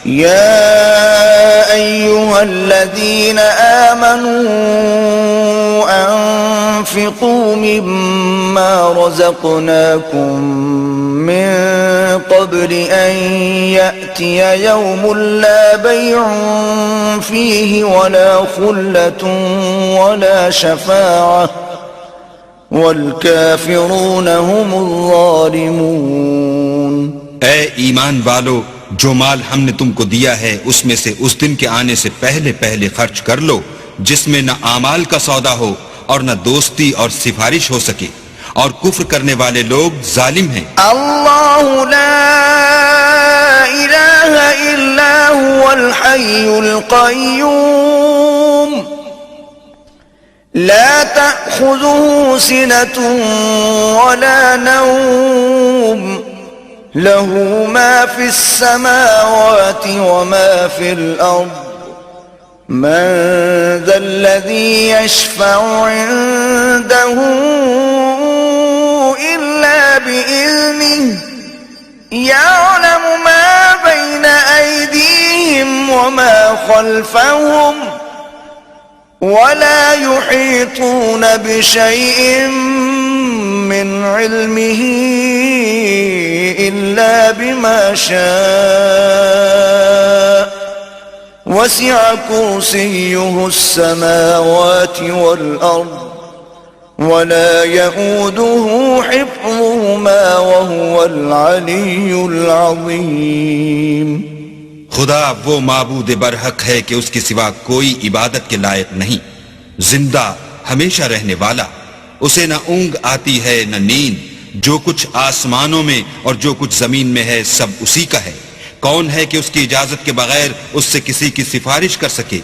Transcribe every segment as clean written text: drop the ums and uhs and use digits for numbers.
يا أيها الذين آمنوا أنفقوا مما رزقناكم من قبل أن يأتي يوم لا بيع فيه ولا خلة ولا شفاعة والكافرون هم الظالمون. اے ایمان والو، جو مال ہم نے تم کو دیا ہے اس میں سے اس دن کے آنے سے پہلے پہلے خرچ کر لو جس میں نہ اعمال کا سودا ہو اور نہ دوستی اور سفارش ہو سکے، اور کفر کرنے والے لوگ ظالم ہیں. اللہ لا الہ الا هو الحی القیوم لا تأخذه سنة ولا نوم له ما في السماوات وما في الأرض من ذا الذي يشفع عنده إلا بإذنه يعلم ما بين أيديهم وما خلفهم ولا يحيطون بشيء من علمه إلا بما شاء وسع كرسيه السماوات والأرض ولا يؤوده حفظهما وهو العلي العظيم. خدا وہ معبود برحق ہے کہ اس کے سوا کوئی عبادت کے لائق نہیں، زندہ ہمیشہ رہنے والا، اسے نہ اونگ آتی ہے نہ نیند، جو کچھ آسمانوں میں اور جو کچھ زمین میں ہے سب اسی کا ہے. کون ہے کہ اس کی اجازت کے بغیر اس سے کسی کی سفارش کر سکے؟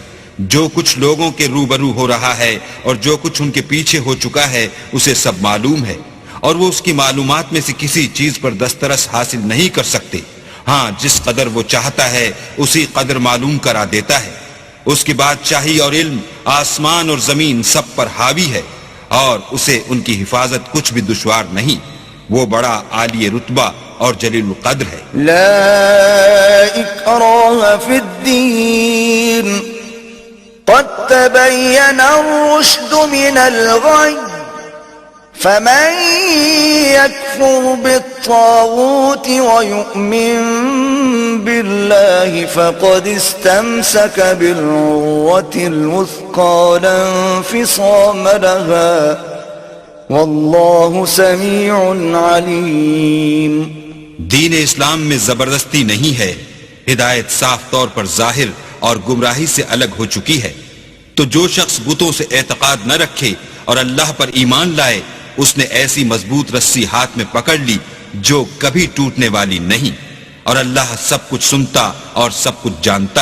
جو کچھ لوگوں کے روبرو ہو رہا ہے اور جو کچھ ان کے پیچھے ہو چکا ہے اسے سب معلوم ہے، اور وہ اس کی معلومات میں سے کسی چیز پر دسترس حاصل نہیں کر سکتے. ہاں، جس قدر وہ چاہتا ہے اسی قدر معلوم کرا دیتا ہے. اس کی بادشاہی اور علم آسمان اور زمین سب پر حاوی ہے، اور اسے ان کی حفاظت کچھ بھی دشوار نہیں. وہ بڑا عالی رتبہ اور جلیل القدر ہے. لا اکراہ فی الدین قد تبین الرشد من الغی فمن يكفر بالطاغوت ويؤمن بالله فقد استمسك بالعروة الوثقى لا انفصام لها والله سميع عليم. دین اسلام میں زبردستی نہیں ہے، ہدایت صاف طور پر ظاہر اور گمراہی سے الگ ہو چکی ہے. تو جو شخص بتوں سے اعتقاد نہ رکھے اور اللہ پر ایمان لائے، اس نے ایسی مضبوط رسی ہاتھ میں پکڑ لی جو کبھی ٹوٹنے والی نہیں، اور اللہ سب کچھ سنتا اور سب کچھ جانتا.